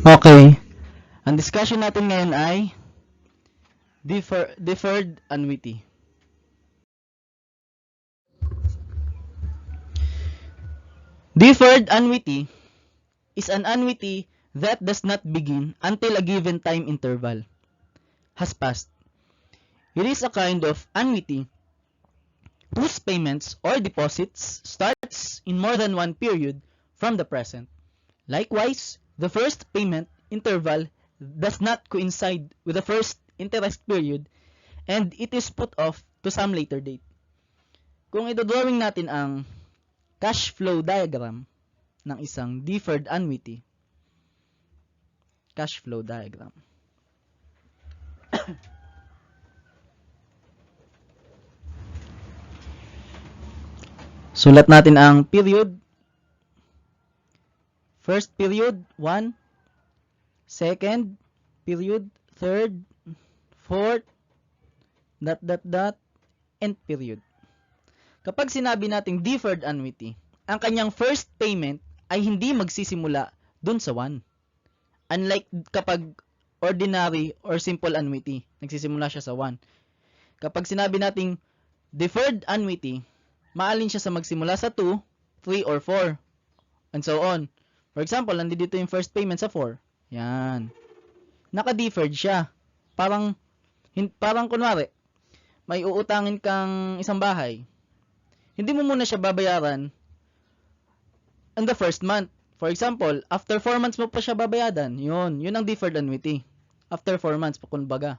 Okay. Ang discussion natin ngayon ay deferred annuity. Deferred annuity is an annuity that does not begin until a given time interval has passed. It is a kind of annuity whose payments or deposits starts in more than one period from the present. Likewise, the first payment interval does not coincide with the first interest period and it is put off to some later date. Kung idodrawing natin ang cash flow diagram ng isang deferred annuity, cash flow diagram. Sulat natin ang period. First period, 1. Second period, third, fourth, end period. Kapag sinabi nating deferred annuity, ang kanyang first payment ay hindi magsisimula dun sa 1. Unlike kapag ordinary or simple annuity, nagsisimula siya sa 1. Kapag sinabi nating deferred annuity, maalin siya sa magsimula sa 2, 3, or 4, and so on. For example, nandito yung first payment sa 4. Yan. Naka-deferred siya. Parang kunwari, may uutangin kang isang bahay. Hindi mo muna siya babayaran in the first month. For example, after 4 months mo pa siya babayaran. Yun ang deferred annuity. After 4 months, kumbaga.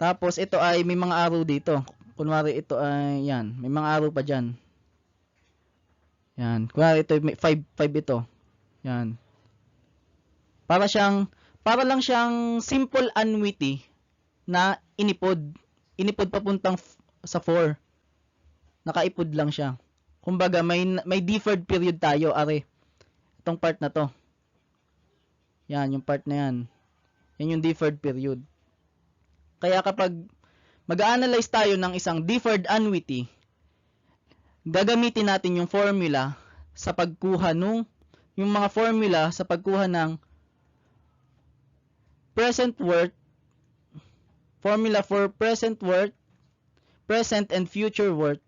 Tapos, ito ay may mga araw dito. Kunwari, ito ay, yan. May mga araw pa dyan. Yan. Kunwari, ito, 5 ito. Yan. Para lang siyang simple annuity na inipod. Inipod papuntang sa 4. Nakaipod lang siya. Kumbaga, may deferred period tayo, are. Itong part na to. Yan, yung part na yan. Yan yung deferred period. Kaya kapag mag-a-analyze tayo ng isang deferred annuity, gagamitin natin yung formula sa pagkuha yung mga formula sa pagkuha ng present worth, formula for present worth, present and future worth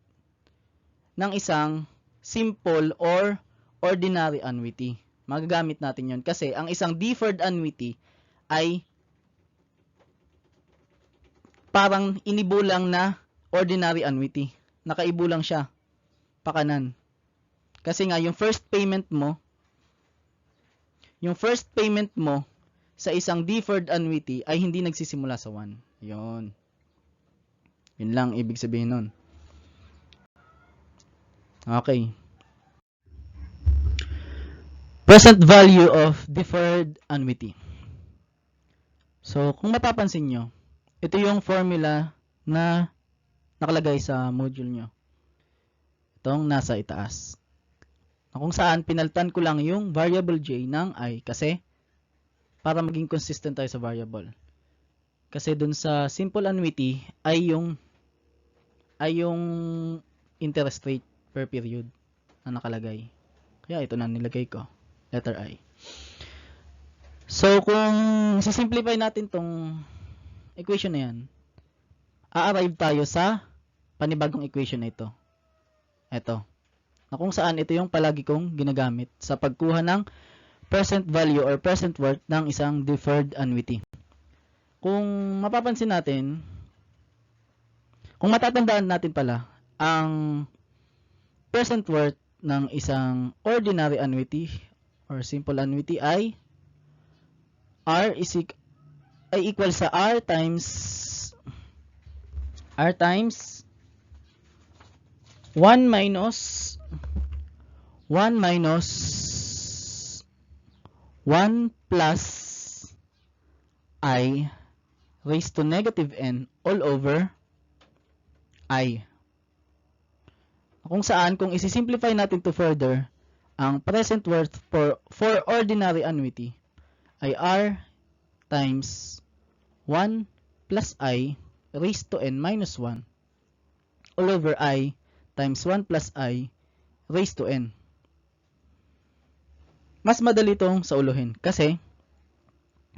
ng isang simple or ordinary annuity. Magagamit natin yon kasi ang isang deferred annuity ay parang inibulang na ordinary annuity. Nakaibulang siya pakanan. Kasi nga yung first payment mo sa isang deferred annuity ay hindi nagsisimula sa 1. Yun lang ibig sabihin nun. Okay. Present value of deferred annuity. So, kung mapapansin nyo, ito yung formula na nakalagay sa module nyo. Itong nasa itaas. Na kung saan pinalitan ko lang yung variable j ng I kasi para maging consistent tayo sa variable. Kasi dun sa simple annuity ay yung interest rate per period na nakalagay. Kaya ito na nilagay ko. Letter I. So, kung sisimplify natin tong equation na yan, a-arrive tayo sa panibagong equation na ito. Ito. Na kung saan ito yung palagi kong ginagamit sa pagkuha ng present value or present worth ng isang deferred annuity. Kung mapapansin natin, kung matatandaan natin pala, ang present worth ng isang ordinary annuity or simple annuity ay equal sa R times 1 minus 1 plus I raised to negative n all over I. Kung saan, kung isi-simplify natin to further, ang present worth for ordinary annuity ay R times 1 plus I raised to n minus 1 all over I times 1 plus I raised to n. mas madali itong sauluhin kasi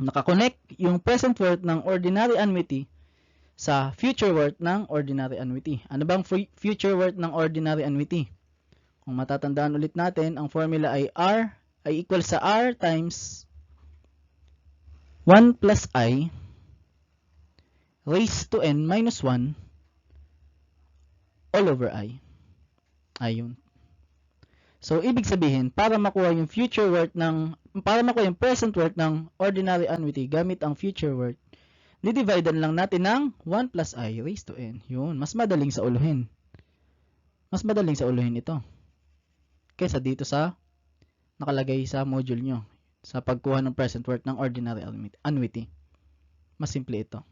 nakakonect yung present worth ng ordinary annuity sa future worth ng ordinary annuity. Ano bang future worth ng ordinary annuity? Kung matatandaan ulit natin, ang formula ay R ay equal sa R times 1 plus I raised to n minus 1 all over I. Ayun. So, ibig sabihin, para makuha yung present worth ng ordinary annuity gamit ang future worth, didividean lang natin ng 1 plus I raised to n. Yun, mas madaling sauluhin. Mas madaling sauluhin ito kaysa dito sa nakalagay sa module nyo sa pagkuha ng present worth ng ordinary annuity. Mas simple ito.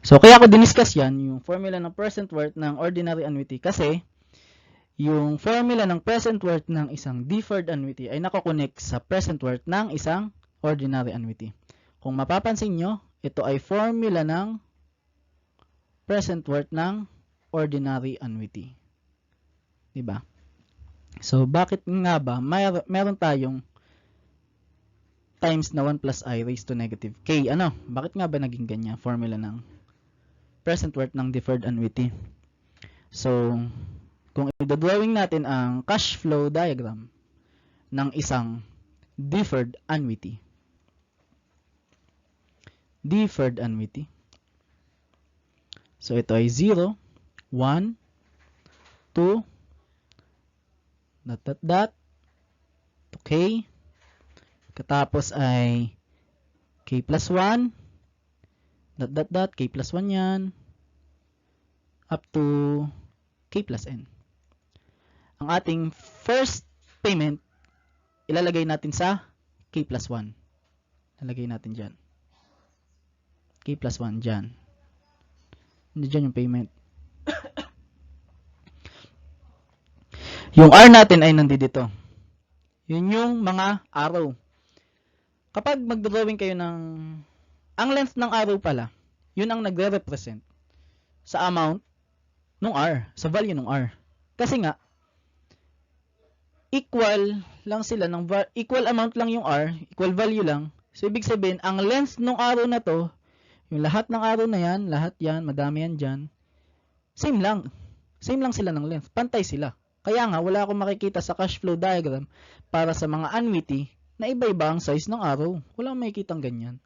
So, kaya ko diniscuss yan, yung formula ng present worth ng ordinary annuity kasi yung formula ng present worth ng isang deferred annuity ay nakakonect sa present worth ng isang ordinary annuity. Kung mapapansin nyo, ito ay formula ng present worth ng ordinary annuity. Diba? So, bakit nga ba meron tayong times na 1 plus I raised to negative k? Ano? Bakit nga ba naging ganyan formula ng present worth ng deferred annuity? So, kung i-drawing natin ang cash flow diagram ng isang deferred annuity. Deferred annuity. So, ito ay 0, 1, 2, to k. Katapos ay k plus 1, k plus 1 yan, up to k plus n. Ang ating first payment, ilalagay natin sa k plus 1. Ilalagay natin dyan. K plus 1 dyan. Hindi dyan yung payment. Yung R natin ay nandito. Yun yung mga araw. Kapag magdrawing kayo ng ang length ng araw pala, yun ang nagre-represent sa amount ng R, sa value ng R. Kasi nga, equal amount lang yung R, equal value lang. So, ibig sabihin, ang length ng araw na to, yung lahat ng araw na yan, lahat yan, madami yan dyan, same lang. Same lang sila ng length. Pantay sila. Kaya nga, wala akong makikita sa cash flow diagram para sa mga annuity na iba-iba ang size ng araw. Wala akong makikitang ganyan.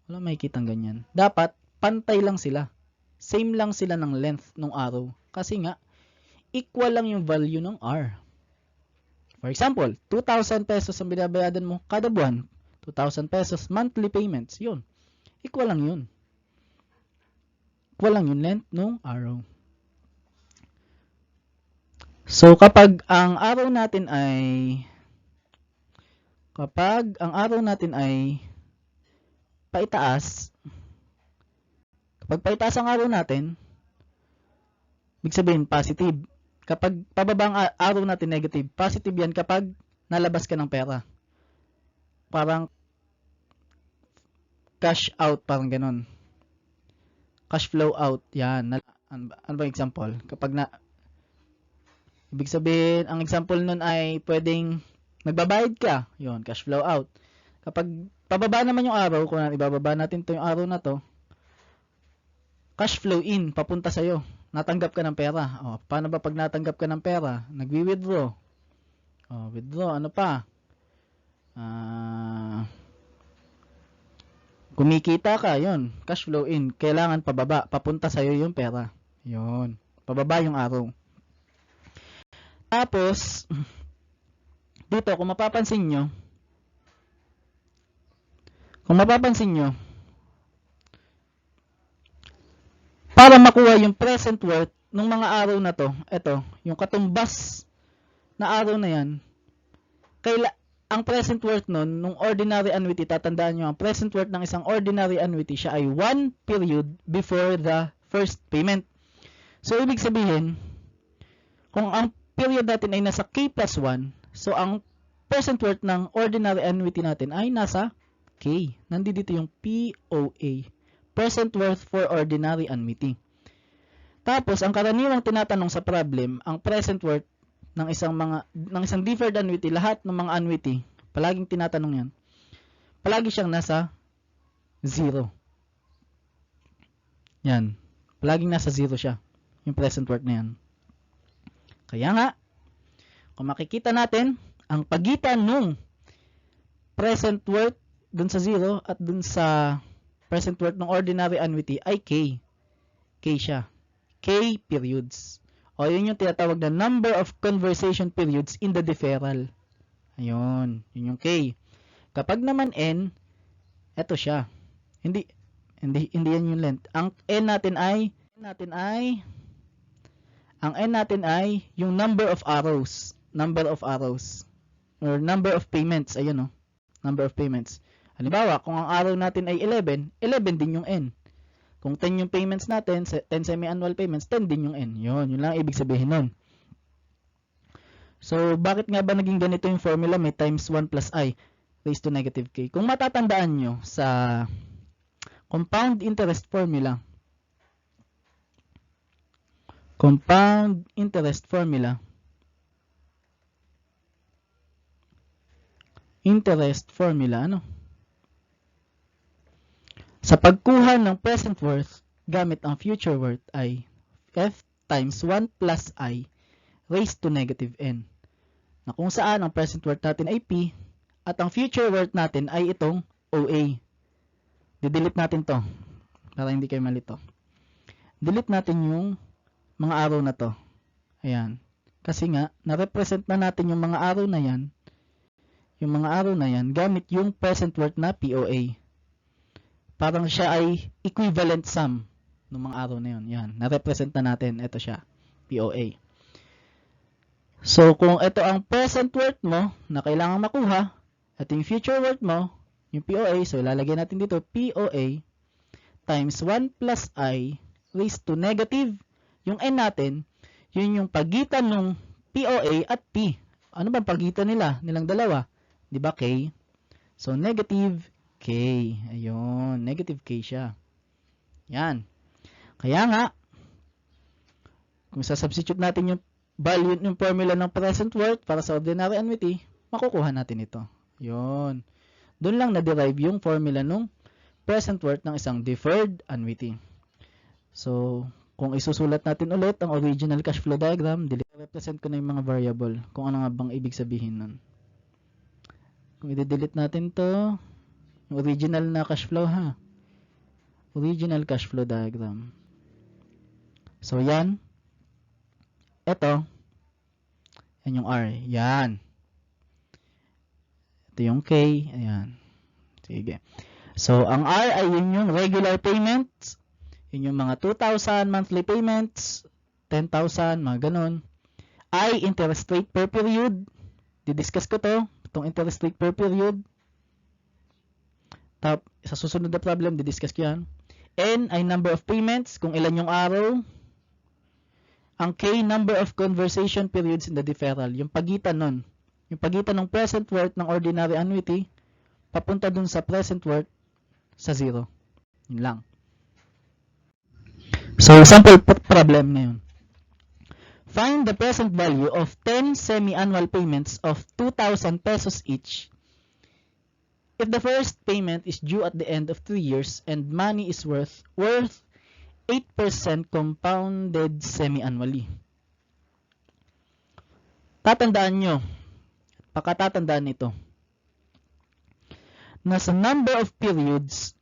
Wala akong makikitang ganyan. Dapat, pantay lang sila. Same lang sila ng length ng araw. Kasi nga, equal lang yung value ng R. For example, 2,000 pesos ang binabayadan mo kada buwan. 2,000 pesos monthly payments. Yun. Equal lang yun. Equal lang yung length ng araw. So, kapag ang araw natin ay paitaas, kapag paitaas ang araw natin, ibig sabihin positive. Kapag pababa ang araw natin negative, positive yan kapag nalabas ka ng pera. Parang cash out, parang ganun. Cash flow out, yan. Ano ba example? Ibig sabihin, ang example nun ay pwedeng nagbabayad ka, yun, cash flow out. Kapag pababa naman yung araw, kung ibababa natin to yung araw na to, cash flow in, papunta sa'yo. Natanggap ka ng pera. O, paano ba pag natanggap ka ng pera? Nagwi-withdraw. O, withdraw. Ano pa? Kumikita ka, yun. Cash flow in. Kailangan pababa. Papunta sa'yo yung pera. Yun. Pababa yung araw. Tapos, dito, kung mapapansin nyo, para makuha yung present worth ng mga araw na to, ito, yung katumbas na araw na yan, ang present worth nun, nung ordinary annuity, tatandaan nyo, ang present worth ng isang ordinary annuity, siya ay 1 period before the first payment. So, ibig sabihin, kung ang period natin ay nasa K plus 1, so ang present worth ng ordinary annuity natin ay nasa K. Nandito yung POA. Present worth for ordinary annuity. Tapos, ang karaniwang tinatanong sa problem, ang present worth ng isang deferred annuity, lahat ng mga annuity, palaging tinatanong 'yan. Palagi siyang nasa 0. Yan. Palaging nasa 0 siya. Yung present worth na 'yan. Kaya nga, kung makikita natin, ang pagitan nung present worth dun sa 0 at dun sa present worth ng ordinary annuity ay K. K siya. K periods. O yun yung tinatawag na number of conversation periods in the deferral. Ayun. Yun yung K. Kapag naman N, eto siya. Hindi yan yung length. Ang N natin ay yung number of arrows. Number of arrows. Or number of payments. Ayun o. Number of payments. Halimbawa, kung ang arrow natin ay 11, 11 din yung N. Kung 10 yung payments natin, 10 semi-annual payments, 10 din yung N. Yun lang ibig sabihin nun. So, bakit nga ba naging ganito yung formula? May times 1 plus I raised to negative K. Kung matatandaan nyo sa compound interest formula, ano? Sa pagkuha ng present worth gamit ang future worth ay F times 1 plus I raised to negative N. Na kung saan ang present worth natin ay P at ang future worth natin ay itong OA. Didelete natin to para hindi kayo malito. Delete natin yung mga arrow na to. Ayan. Kasi nga, na-represent na natin yung mga arrow na yan. Yung mga arrow na yan gamit yung present worth na POA. Parang siya ay equivalent sum ng mga arrow na yun. Yan. Na-represent na natin. Ito siya. POA. So, kung ito ang present worth mo na kailangan makuha, at yung future worth mo, yung POA, so ilalagay natin dito, POA times 1 plus I raised to negative, yung N natin, yun yung pagitan ng POA at P. Ano ba pagitan nilang dalawa? Di ba K? So, negative K. Ayun, negative K siya. Yan. Kaya nga, kung sasubstitute natin yung value, yung formula ng present worth para sa ordinary annuity, makukuha natin ito. Yun. Doon lang na-derive yung formula ng present worth ng isang deferred annuity. So, kung isusulat natin ulit ang original cash flow diagram, represent ko na yung mga variable, kung ano nga bang ibig sabihin nun. Kung i-delete natin to, yung original na cash flow ha. Original cash flow diagram. So, yan. Ito. Yan yung R. Yan. Ito yung K. Ayan. Sige. So, ang R ay yun yung regular payments. Yun yung mga 2,000 monthly payments. 10,000, mga ganun. I, interest rate per period. Didiscuss ko to. Itong interest rate per period. Sa susunod na problem, didiscuss ko yan. N ay number of payments, kung ilan yung araw. Ang K, number of conversation periods in the deferral. Yung pagitan nun. Yung pagitan ng present worth ng ordinary annuity, papunta dun sa present worth sa 0. Yun lang. So, sample problem ngayon. Find the present value of 10 semi-annual payments of 2,000 pesos each if the first payment is due at the end of 3 years and money is worth 8% compounded semi-annually. Tatandaan nyo, pakatatandaan nito, na sa number of periods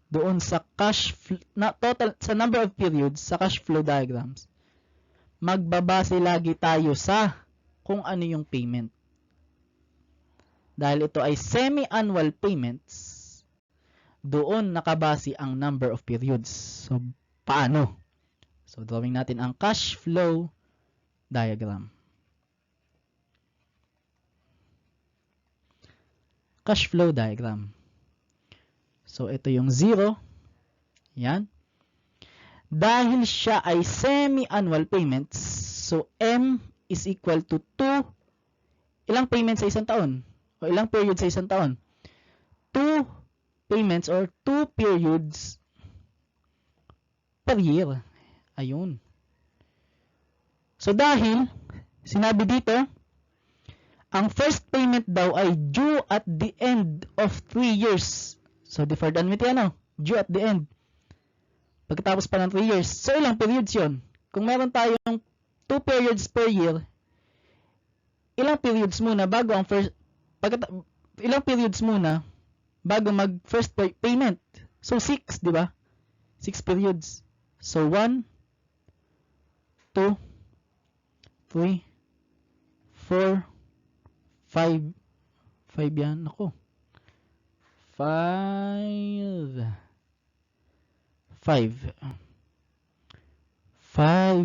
doon sa sa number of periods sa cash flow diagrams, magbabase lagi tayo sa kung ano yung payment. Dahil ito ay semi-annual payments, doon nakabase ang number of periods. So, paano? So, drawing natin ang cash flow diagram. Cash flow diagram. So, ito yung 0. Yan. Dahil siya ay semi-annual payments, so M is equal to 2. Ilang payments sa isang taon? O ilang periods sa isang taon? 2 payments or 2 periods per year. Ayun. So, dahil Sinabi dito, ang first payment daw ay due at the end of 3 years. So, deferred annuity due at the end. Pagkatapos pa ng 3 years. So, ilang periods yon? Kung meron tayong 2 periods per year, ilang periods muna bago ang ilang periods muna bago mag first payment? So, 6, di ba? 6 periods. So, 1, 2, 3, 4, 5. 5 yan. Ako. 5.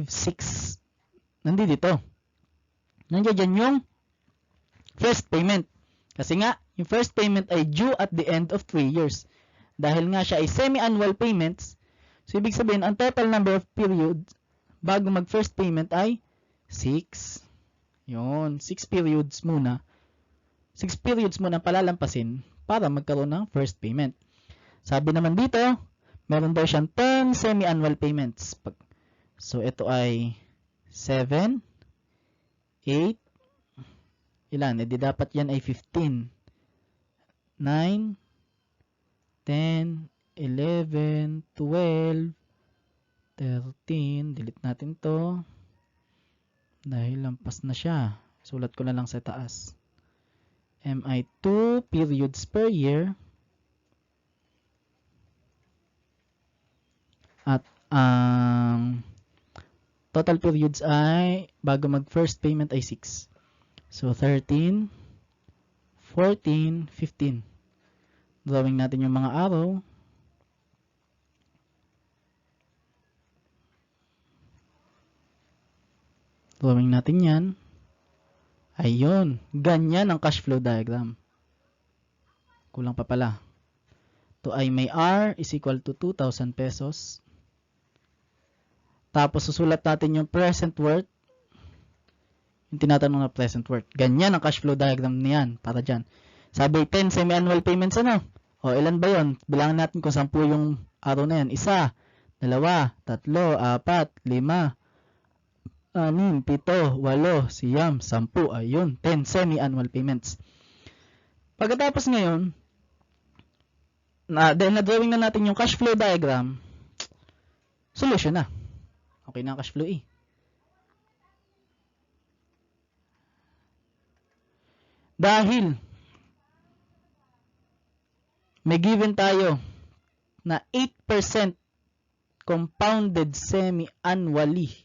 6. Nandito. Nandiyan yung first payment. Kasi nga, yung first payment ay due at the end of 3 years. Dahil nga siya ay semi-annual payments, so ibig sabihin, ang total number of periods bago mag-first payment ay 6. Yun, 6 periods muna. 6 periods muna palalampasin para magkaroon ng first payment. Sabi naman dito, meron daw siyang 10 semi-annual payments. So, ito ay 7, 8, ilan? Di dapat yan ay 15, 9, 10, 11, 12, 13, delete natin to dahil lampas na siya. Sulat ko na lang sa taas. MI 2 periods per year at ang total periods ay bago mag first payment ay 6. So 13, 14, 15. Drawing natin yung mga arrow. Drawing natin yan. Ayun. Ganyan ang cash flow diagram. Kulang pa pala. Ito ay may R is equal to 2,000 pesos. Tapos susulat natin yung present worth. Yung tinatanong na present worth. Ganyan ang cash flow diagram niyan. Para dyan. Sabi 10 semi-annual payments O ilan ba yun? Bilangan natin kung 10 yung araw na yan. 1, 2, 3, 4, 5, 6, 6, 7, 8, 9, 10. Ayun. 10 semi-annual payments. Pagkatapos ngayon, dahil na-drawing na natin yung cash flow diagram, solution na. Okay na ang cash flow Dahil may given tayo na 8% compounded semi-annually.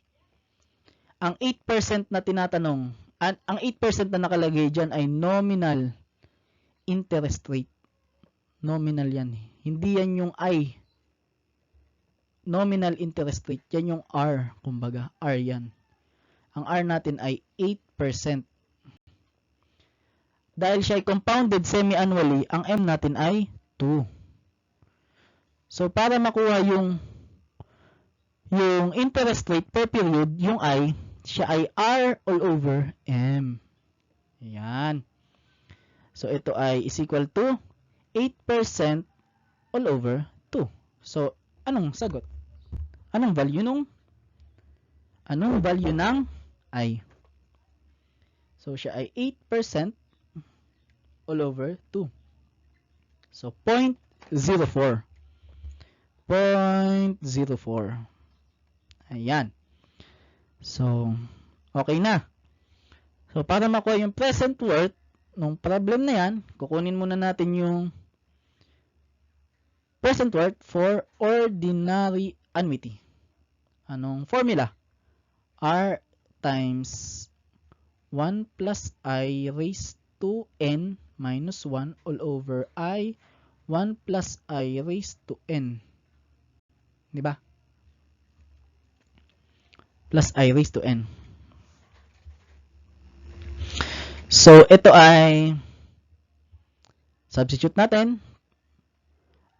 Ang 8% na tinatanong, ang 8% na nakalagay dyan ay nominal interest rate. Nominal yan. Hindi yan yung I. Nominal interest rate. Yan yung R. Kumbaga, R yan. Ang R natin ay 8%. Dahil siya ay compounded semi-annually, ang M natin ay 2. So, para makuha yung interest rate per period, yung I, siya ay R all over M. Ayan. So, ito ay is equal to 8% all over 2. So, anong sagot? Anong value ng I? So, siya ay 8% all over 2. So, 0.04. 0.04. Ayan. So, okay na. So, para makuha yung present worth ng problem na yan, kukunin muna natin yung present worth for ordinary annuity. Anong formula? R times 1 plus I raised to N minus 1 all over I 1 plus I raised to N. Diba? Plus I raised to N. So, ito ay substitute natin.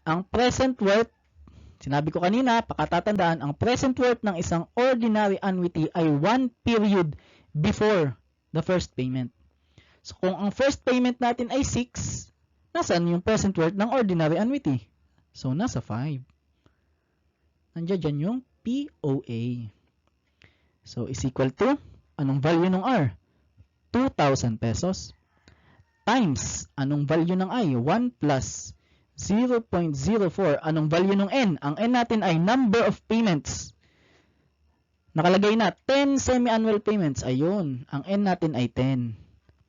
Ang present worth, sinabi ko kanina, pakatatandaan, ang present worth ng isang ordinary annuity ay 1 period before the first payment. So, kung ang first payment natin ay 6, nasaan yung present worth ng ordinary annuity? So, nasa 5. Nandiyan dyan yung POA. So, is equal to, Anong value ng R? 2,000 pesos. Times, anong value ng I? 1 plus 0.04. Anong value ng N? Ang N natin ay number of payments. Nakalagay na 10 semi-annual payments. Ayun, ang N natin ay 10.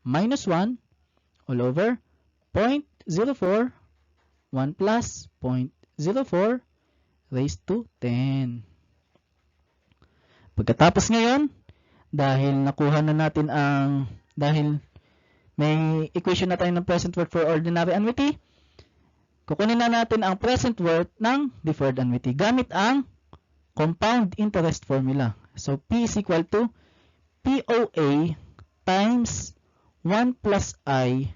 Minus 1 all over 0.04. 1 plus 0.04 raised to 10. Pagkatapos ngayon, dahil may equation na tayo ng present worth for ordinary annuity, kukunin na natin ang present worth ng deferred annuity gamit ang compound interest formula. So, P is equal to POA times 1 plus I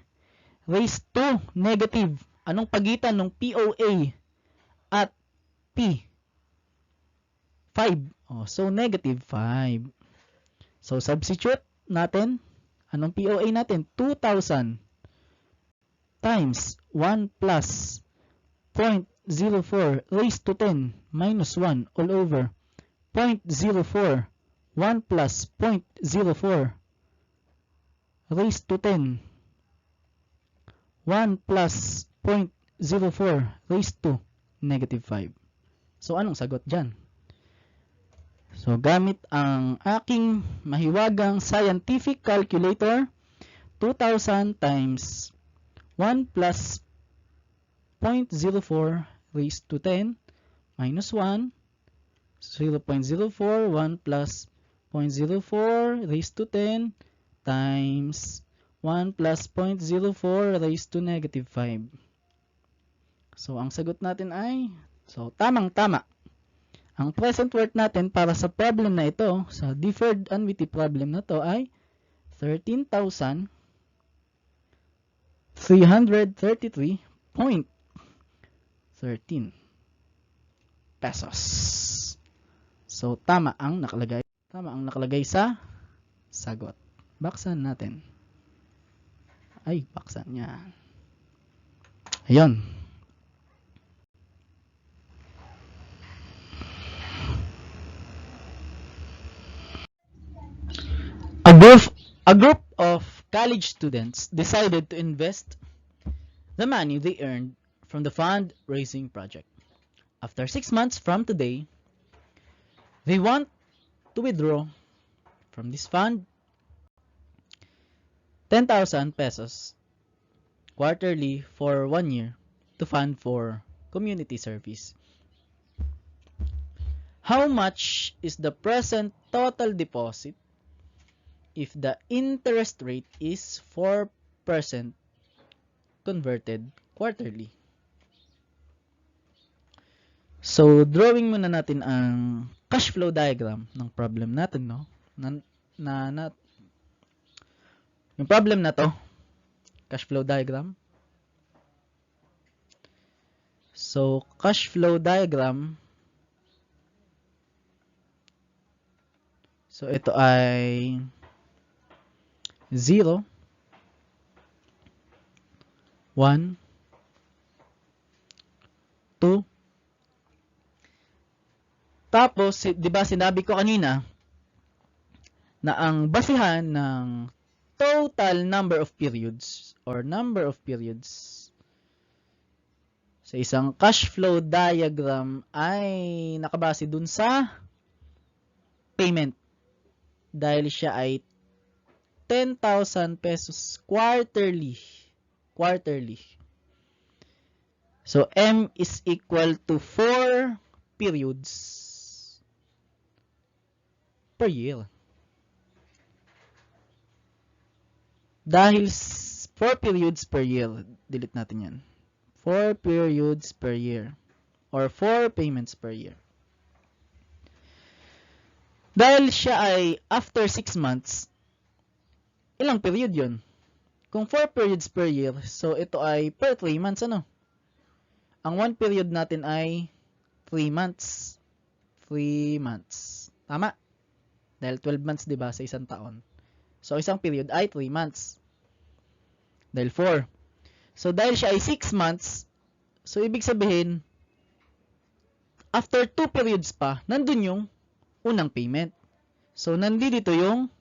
raised to negative. Anong pagitan ng POA at P? 5. So, negative 5. So, substitute natin. Anong POA natin? 2,000 times 1 plus 0.04 raised to 10 minus 1 all over 0.04. 1 plus 0.04 raised to 10. 1 plus 0.04 raised to negative 5. So, anong sagot dyan? So, gamit ang aking mahiwagang scientific calculator, 2,000 times 1 plus 0.04 raised to 10 minus 1, 0.04, 1 plus 0.04 raised to 10 times 1 plus 0.04 raised to negative 5. So, ang sagot natin ay, tamang-tama. Ang present worth natin para sa problem na ito, sa deferred annuity problem na to ay 13,333.13 pesos. So, tama ang nakalagay sa sagot. Baksan natin. Ay, baksan niya. Ayun. A group of college students decided to invest the money they earned from the fundraising project. After 6 months from today, they want to withdraw from this fund 10,000 pesos quarterly for 1 year to fund for community service. How much is the present total deposit if the interest rate is 4% converted quarterly? So, drawing muna natin ang cash flow diagram ng problem natin, no? Yung problem na to, cash flow diagram. So, cash flow diagram. So, ito ay 0, 1, 2. Tapos, di ba sinabi ko kanina na ang basihan ng total number of periods or number of periods sa isang cash flow diagram ay nakabase dun sa payment. Dahil siya ay 10,000 pesos quarterly. So, M is equal to 4 periods per year. Dahil 4 periods per year, delete natin yan. 4 periods per year or 4 payments per year. Dahil siya ay after 6 months, ilang period yun? Kung 4 periods per year, so ito ay per 3 months, ano? Ang 1 period natin ay 3 months. 3 months. Tama? Dahil 12 months, di ba, sa isang taon. So, isang period ay 3 months. Dahil 4. So, dahil siya ay 6 months, so, ibig sabihin, after 2 periods pa, nandun yung unang payment. So, nandito yung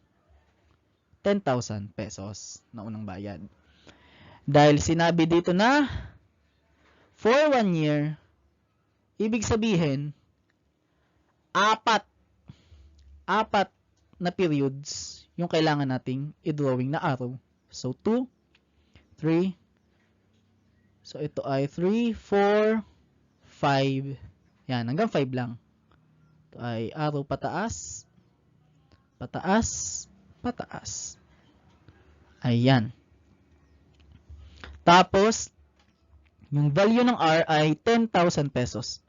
10,000 pesos na unang bayad. Dahil sinabi dito na for 1 year, ibig sabihin, apat na periods yung kailangan nating i-drawing na araw. So, 2, 3, so ito ay 3, 4, 5, yan, hanggang 5 lang. Ito ay araw pataas, pataas, pataas. Ayan. Tapos, yung value ng R ay 10,000 pesos.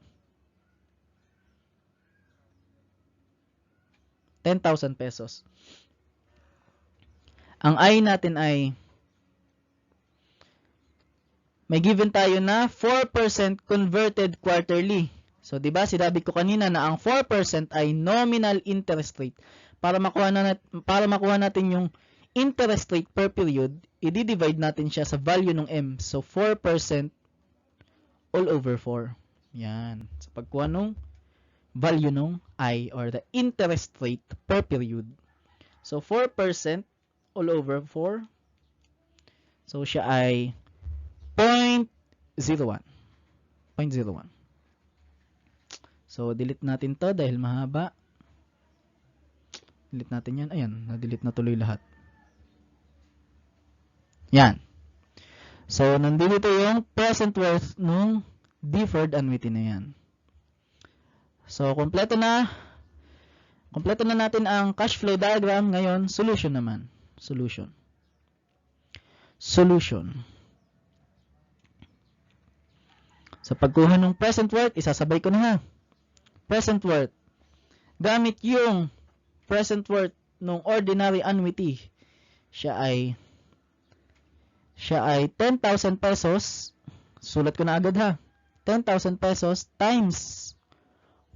10,000 pesos. Ang I natin ay may given tayo na 4% converted quarterly. So, di ba, sinabi ko kanina na ang 4% ay nominal interest rate. Para makuha natin yung interest rate per period, i-divide natin siya sa value ng M. So, 4% all over 4. Yan. Sa pagkuha ng value ng I or the interest rate per period. So, 4% all over 4. So, siya ay 0.01. 0.01. So, delete natin to dahil mahaba. Delete natin yan. Ayan, na-delete na tuloy lahat. Yan. So, nandito yung present worth nung deferred annuity na yan. So, kompleto na. Kompleto na natin ang cash flow diagram. Ngayon, solution naman. Solution. Sa pagkuha ng present worth, isasabay ko na ha. Present worth. Gamit yung present worth ng ordinary annuity. Siya ay 10,000 pesos. Sulat ko na agad ha. 10,000 pesos times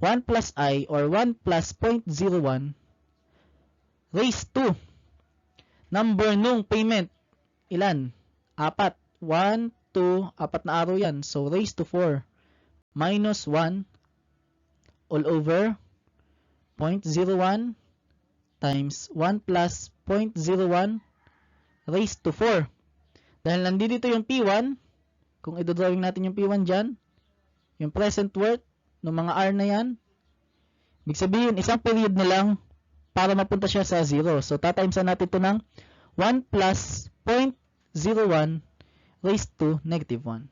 1 plus I or 1 plus 0.01 raised to number nung payment. Ilan? 4. 1, 2, 4 na araw yan. So, raised to 4 minus 1 all over 0.01 times 1 plus 0.01 raised to 4. Dahil nandito yung P1, kung idodrawing natin yung P1 dyan, yung present worth ng mga R na yan, ibig sabihin, isang period na lang para mapunta siya sa 0. So, tatimesa natin ito ng 1 plus 0.01 raised to negative 1.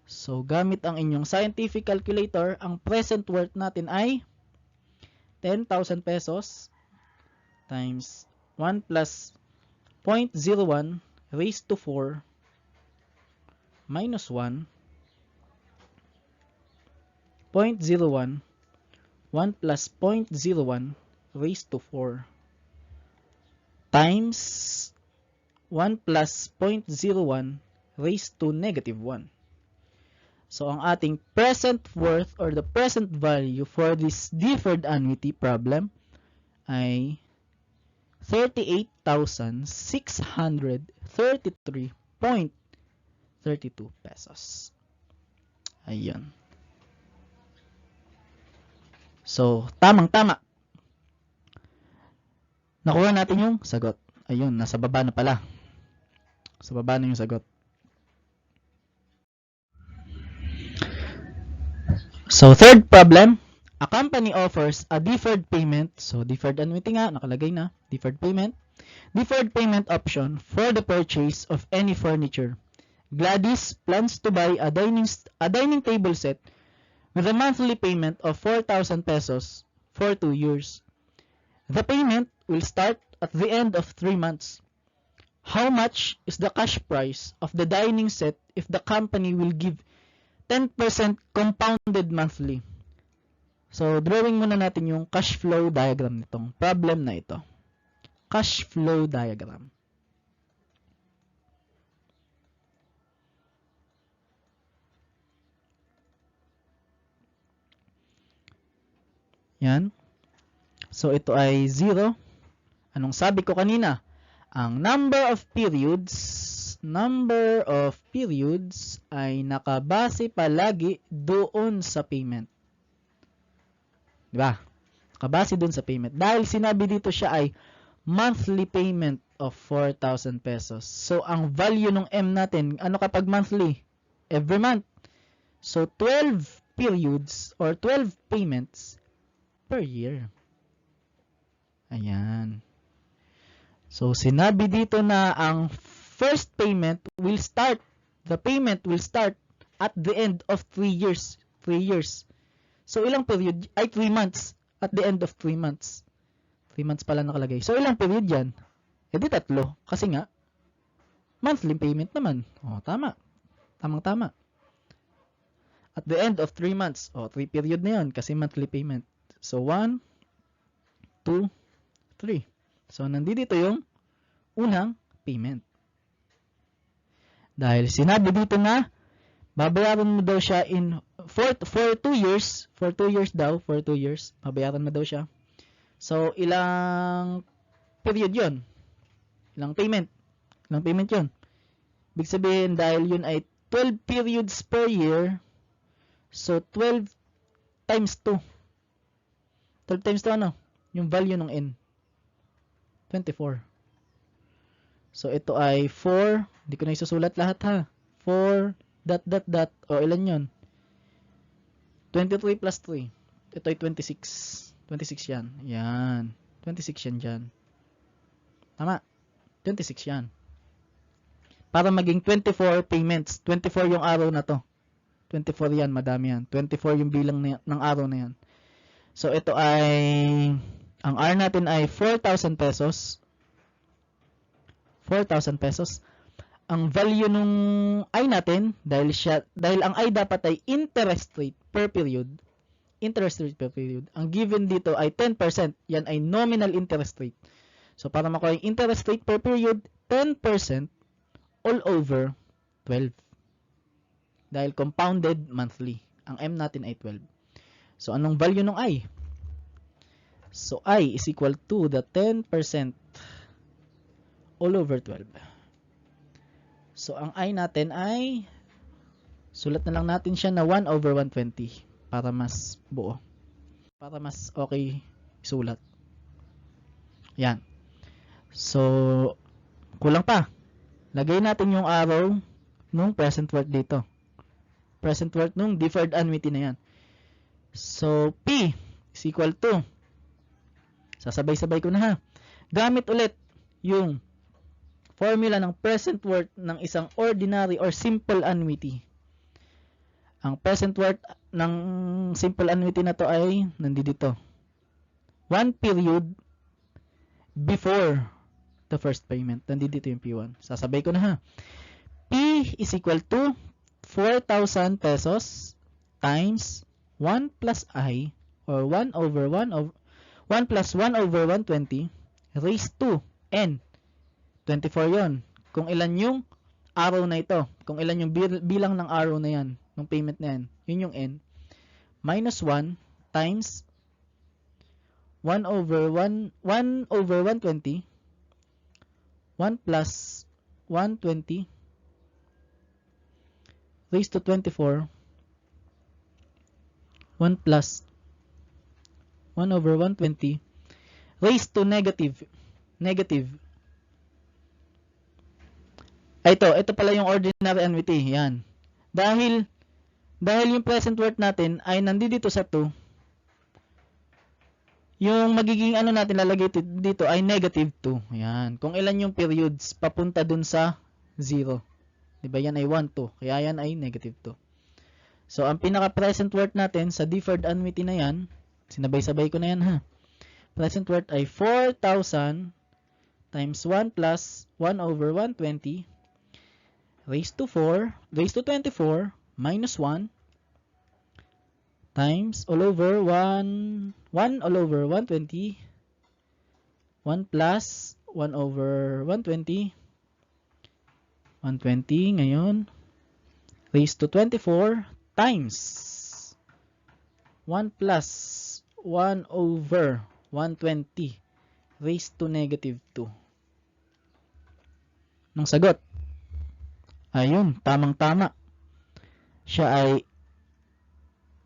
So, gamit ang inyong scientific calculator, ang present worth natin ay 10,000 pesos times 1 plus 0.01 raised to 4 minus 1 0.01 1 plus 0.01 raised to 4 times 1 plus 0.01 raised to negative 1. So, ang ating present worth or the present value for this deferred annuity problem ay 38,633.32 pesos. Ayun. So, tamang-tama. Nakuha natin yung sagot. Ayun, nasa baba na pala. Sa baba na yung sagot. So, third problem. A company offers a deferred payment. So, deferred annuity nga, nakalagay na. Deferred payment. Deferred payment option for the purchase of any furniture. Gladys plans to buy a dining table set with a monthly payment of 4,000 pesos for 2 years. The payment will start at the end of 3 months. How much is the cash price of the dining set if the company will give 10% compounded monthly? So, drawing muna natin yung cash flow diagram nitong problem na ito. Cash flow diagram. Yan. So, ito ay 0. Anong sabi ko kanina? Ang number of periods ay nakabase palagi doon sa payment. Diba? Nakabase doon sa payment. Dahil sinabi dito siya ay monthly payment. of 4,000 pesos. So, ang value ng M natin, ano kapag monthly? Every month. So, 12 periods or 12 payments per year. Ayan. So, sinabi dito na ang first payment will start, the payment will start at the end of 3 years. 3 years. So, ilang period? Ay, 3 months. At the end of 3 months. 3 months pala nakalagay. So, ilang period yan? E di 3. Kasi nga, monthly payment naman. O, tama. Tamang-tama. At the end of 3 months. O, 3 period na yun kasi monthly payment. So, 1, 2, 3. So, nandito yung unang payment. Dahil sinabi dito na, babayaran mo daw siya in for 2 years, for 2 years daw, for 2 years, babayaran mo daw siya. So, ilang period yon? Ilang payment? Ilang payment yon? Ibig sabihin, dahil yun ay 12 periods per year, so 12 times 2. 12 times 2 ano? Yung value ng N. 24. So, ito ay 4, hindi ko na isusulat lahat ha. 4, dot, o ilan yun? 23 plus 3. Ito ay 26. 26 yan. Yan. 26 yan dyan. Tama. 26 yan. Para maging 24 payments. 24 yung araw na to. 24 yan, madami yan. 24 yung bilang ng araw na yan. So, ito ay, ang R natin ay 4,000 pesos. 4,000 pesos. Ang value nung I natin, dahil ang I dapat ay interest rate per period. Interest rate per period. Ang given dito ay 10%. Yan ay nominal interest rate. So, para makuha yung interest rate per period, 10% all over 12. Dahil compounded monthly. Ang M natin ay 12. So, anong value ng I? So, I is equal to the 10% all over 12. So, ang I natin ay, sulat na lang natin siya na 1 over 120 para mas buo. Para mas okay sulat. Yan. So, kulang pa. Lagay natin yung araw nung present worth dito. Present worth nung deferred annuity na yan. So, P is equal to, sasabay-sabay ko na ha. Gamit ulit yung formula ng present worth ng isang ordinary or simple annuity. Ang present worth ng simple annuity na to ay nandito. 1 period before the first payment. Nandito yung P1. Sasabay ko na ha. P is equal to 4,000 pesos times 1 plus I or 1 plus 1 over 120 raised to N. 24 yon. Kung ilan yung araw na ito. Kung ilan yung bilang ng araw na yan. Ng payment na yan. Yun yung N. Minus 1 times 1 over 120. 1 plus 120 raised to 24. 1 plus 1 over 120 raised to negative. Ito pala yung ordinary annuity. Yan. Dahil yung present worth natin ay nandito sa 2, yung magiging ano natin lalagay dito ay negative 2. Yan. Kung ilan yung periods papunta dun sa 0. Diba yan ay 1, 2. Kaya yan ay negative 2. So, ang pinaka-present worth natin sa deferred annuity na yan, sinabay-sabay ko na yan ha. Present worth ay 4,000 times 1 plus 1 over 120 raised to 24 minus 1 times all over 1 all over 120 1 plus 1 over 120 ngayon raised to 24 times 1 plus 1 over 120 raised to negative 2. Nung sagot, ayun, tamang-tama. Siya ay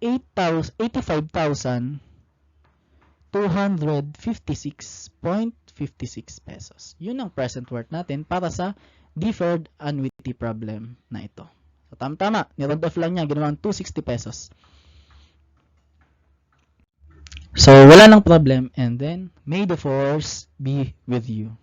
85,256.50 56 pesos. Yun ang present worth natin para sa deferred annuity problem na ito. So, tama-tama. Ni-round off lang niya. Ginawa 260 pesos. So, wala nang problem. And then, may the force be with you.